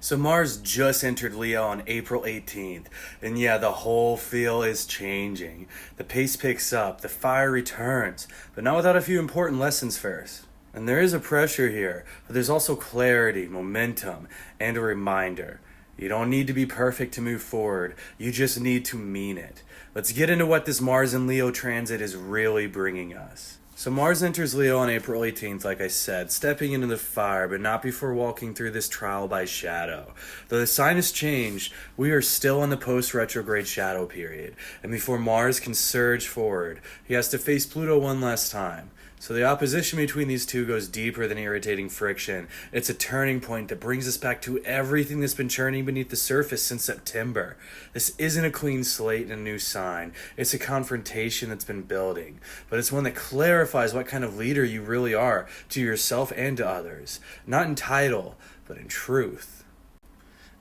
So Mars just entered Leo on April 18th, and yeah, the whole feel is changing. The pace picks up, the fire returns, but not without a few important lessons first. And there is a pressure here, but there's also clarity, momentum, and a reminder. You don't need to be perfect to move forward, you just need to mean it. Let's get into what this Mars and Leo transit is really bringing us. So Mars enters Leo on April 18th, like I said, stepping into the fire, but not before walking through this trial by shadow. Though the sign has changed, we are still in the post-retrograde shadow period, and before Mars can surge forward, he has to face Pluto one last time. So the opposition between these two goes deeper than irritating friction. It's a turning point that brings us back to everything that's been churning beneath the surface since September. This isn't a clean slate and a new sign. It's a confrontation that's been building. But it's one that clarifies what kind of leader you really are to yourself and to others. Not in title, but in truth.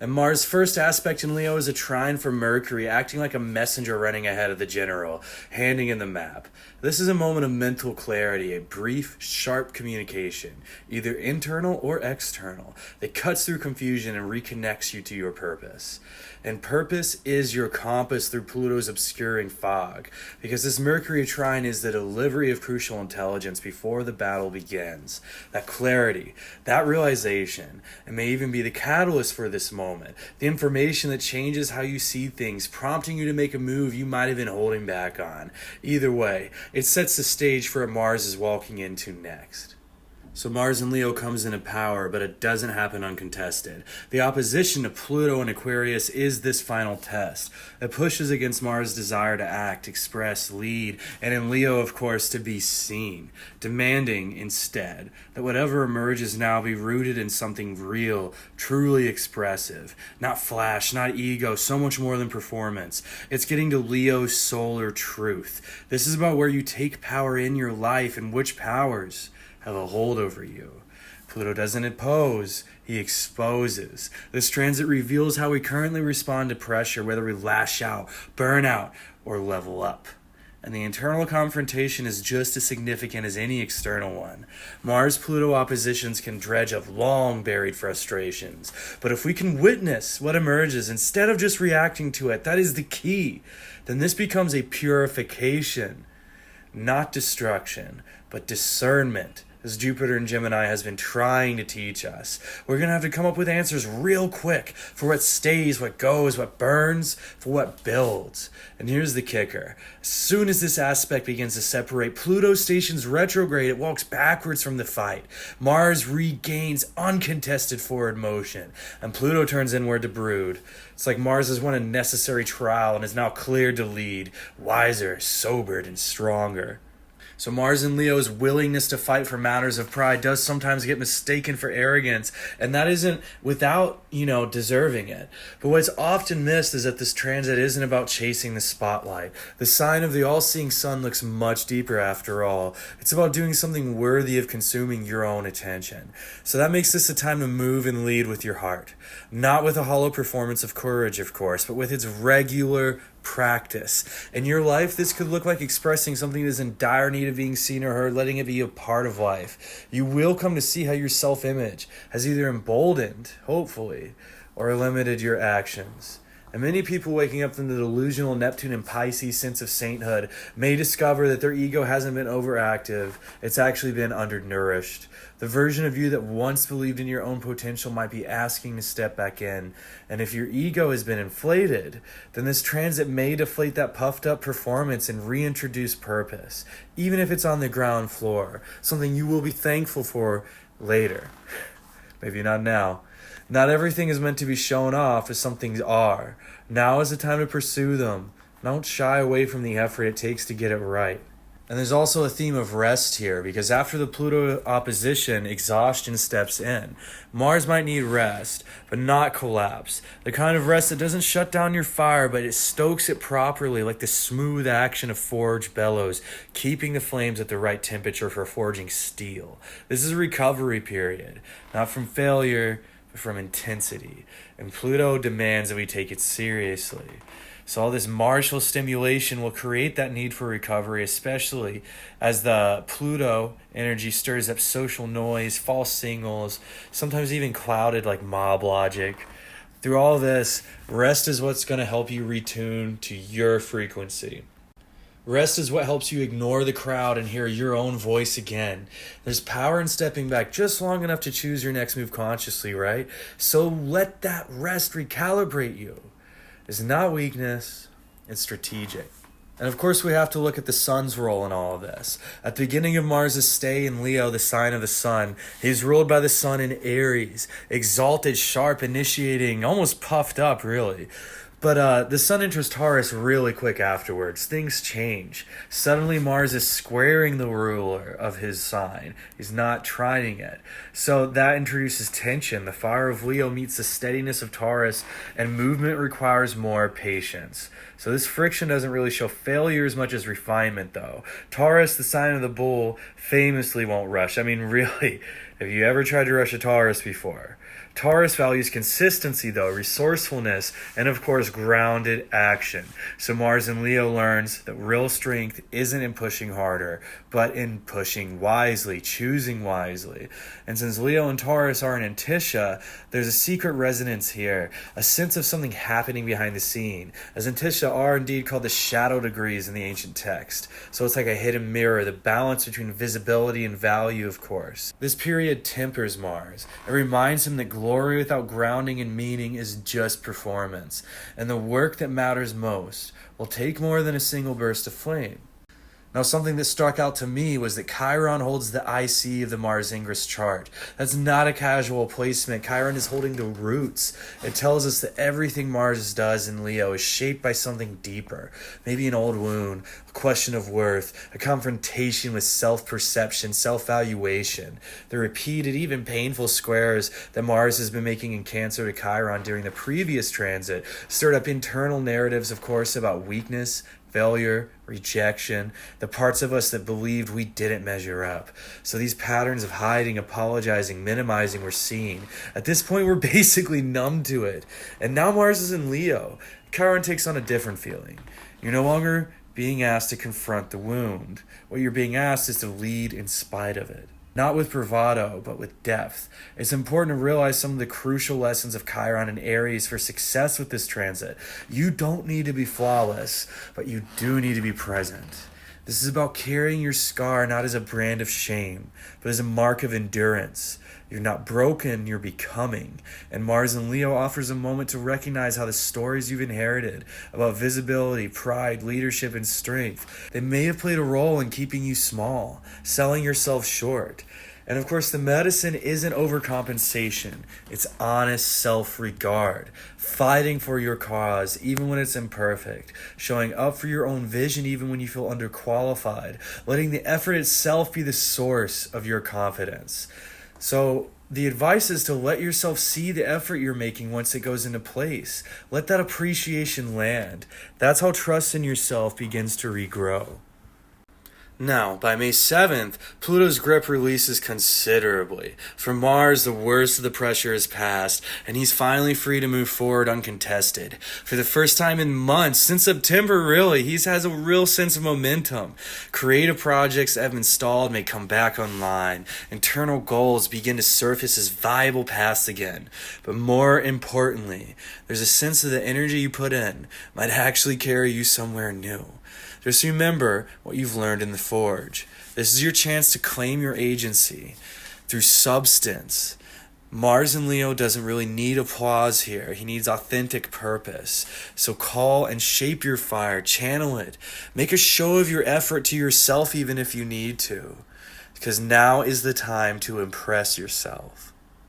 And Mars' first aspect in Leo is a trine for Mercury, acting like a messenger running ahead of the general, handing in the map. This is a moment of mental clarity, a brief, sharp communication, either internal or external, that cuts through confusion and reconnects you to your purpose. And purpose is your compass through Pluto's obscuring fog, because this Mercury trine is the delivery of crucial intelligence before the battle begins. That clarity, that realization, it may even be the catalyst for this moment, the information that changes how you see things, prompting you to make a move you might have been holding back on. Either way, it sets the stage for what Mars is walking into next. So Mars in Leo comes into power, but it doesn't happen uncontested. The opposition to Pluto and Aquarius is this final test. It pushes against Mars' desire to act, express, lead, and in Leo, of course, to be seen. Demanding, instead, that whatever emerges now be rooted in something real, truly expressive. Not flash, not ego, so much more than performance. It's getting to Leo's solar truth. This is about where you take power in your life and which powers have a hold over you. Pluto doesn't impose, he exposes. This transit reveals how we currently respond to pressure, whether we lash out, burn out, or level up. And the internal confrontation is just as significant as any external one. Mars-Pluto oppositions can dredge up long-buried frustrations. But if we can witness what emerges instead of just reacting to it, that is the key. Then this becomes a purification, not destruction, but discernment, as Jupiter and Gemini has been trying to teach us. We're going to have to come up with answers real quick for what stays, what goes, what burns, for what builds. And here's the kicker. As soon as this aspect begins to separate, Pluto stations retrograde. It walks backwards from the fight. Mars regains uncontested forward motion, and Pluto turns inward to brood. It's like Mars has won a necessary trial and is now cleared to lead, wiser, sobered, and stronger. So Mars in Leo's willingness to fight for matters of pride does sometimes get mistaken for arrogance, and that isn't without, deserving it. But what's often missed is that this transit isn't about chasing the spotlight. The sign of the all-seeing sun looks much deeper after all. It's about doing something worthy of consuming your own attention. So that makes this a time to move and lead with your heart. Not with a hollow performance of courage, of course, but with its regular practice. In your life, this could look like expressing something that is in dire need of being seen or heard, letting it be a part of life. You will come to see how your self-image has either emboldened, hopefully, or limited your actions. And many people waking up from the delusional Neptune and Pisces sense of sainthood may discover that their ego hasn't been overactive, it's actually been undernourished. The version of you that once believed in your own potential might be asking to step back in. And if your ego has been inflated, then this transit may deflate that puffed up performance and reintroduce purpose, even if it's on the ground floor, something you will be thankful for later. Maybe not now. Not everything is meant to be shown off as some things are. Now is the time to pursue them. Don't shy away from the effort it takes to get it right. And there's also a theme of rest here, because after the Pluto opposition, exhaustion steps in. Mars might need rest, but not collapse. The kind of rest that doesn't shut down your fire, but it stokes it properly, like the smooth action of forged bellows, keeping the flames at the right temperature for forging steel. This is a recovery period, not from failure, from intensity, and Pluto demands that we take it seriously. So all this martial stimulation will create that need for recovery, especially as the Pluto energy stirs up social noise, false signals, sometimes even clouded like mob logic. Through all this, rest is what's going to help you retune to your frequency. Rest is what helps you ignore the crowd and hear your own voice again. There's power in stepping back just long enough to choose your next move consciously, right? So let that rest recalibrate you. It's not weakness, it's strategic. And of course, we have to look at the sun's role in all of this. At the beginning of Mars' stay in Leo, the sign of the sun, he's ruled by the sun in Aries, exalted, sharp, initiating, almost puffed up, really. But the sun enters Taurus really quick afterwards. Things change. Suddenly Mars is squaring the ruler of his sign. He's not trining it. So that introduces tension. The fire of Leo meets the steadiness of Taurus, and movement requires more patience. So this friction doesn't really show failure as much as refinement, though. Taurus, the sign of the bull, famously won't rush. I mean, really, have you ever tried to rush a Taurus before? Taurus values consistency, though, resourcefulness, and of course, grounded action. So Mars in Leo learns that real strength isn't in pushing harder, but in pushing wisely, choosing wisely. And since Leo and Taurus are in Antisha, there's a secret resonance here, a sense of something happening behind the scene, as Antisha are indeed called the shadow degrees in the ancient text. So it's like a hidden mirror, the balance between visibility and value, of course. This period tempers Mars. It reminds him that glory without grounding and meaning is just performance, and the work that matters most will take more than a single burst of flame. Now, something that struck out to me was that Chiron holds the IC of the Mars-Ingress chart. That's not a casual placement. Chiron is holding the roots. It tells us that everything Mars does in Leo is shaped by something deeper. Maybe an old wound, a question of worth, a confrontation with self-perception, self-valuation. The repeated, even painful squares that Mars has been making in Cancer to Chiron during the previous transit stirred up internal narratives, of course, about weakness, failure, rejection, the parts of us that believed we didn't measure up. So these patterns of hiding, apologizing, minimizing we're seeing. At this point, we're basically numb to it. And now Mars is in Leo. Chiron takes on a different feeling. You're no longer being asked to confront the wound. What you're being asked is to lead in spite of it. Not with bravado, but with depth. It's important to realize some of the crucial lessons of Chiron and Aries for success with this transit. You don't need to be flawless, but you do need to be present. This is about carrying your scar not as a brand of shame, but as a mark of endurance. You're not broken, you're becoming. And Mars in Leo offers a moment to recognize how the stories you've inherited about visibility, pride, leadership, and strength, they may have played a role in keeping you small, selling yourself short. And of course, the medicine isn't overcompensation. It's honest self-regard, fighting for your cause even when it's imperfect, showing up for your own vision even when you feel underqualified, letting the effort itself be the source of your confidence. So the advice is to let yourself see the effort you're making once it goes into place. Let that appreciation land. That's how trust in yourself begins to regrow. Now, by May 7th, Pluto's grip releases considerably. For Mars, the worst of the pressure is past, and he's finally free to move forward uncontested. For the first time in months, since September really, he has a real sense of momentum. Creative projects that have been stalled may come back online. Internal goals begin to surface as viable paths again. But more importantly, there's a sense that the energy you put in might actually carry you somewhere new. Just remember what you've learned in the Forge. This is your chance to claim your agency through substance. Mars in Leo doesn't really need applause here. He needs authentic purpose. So call and shape your fire. Channel it. Make a show of your effort to yourself even if you need to. Because now is the time to impress yourself.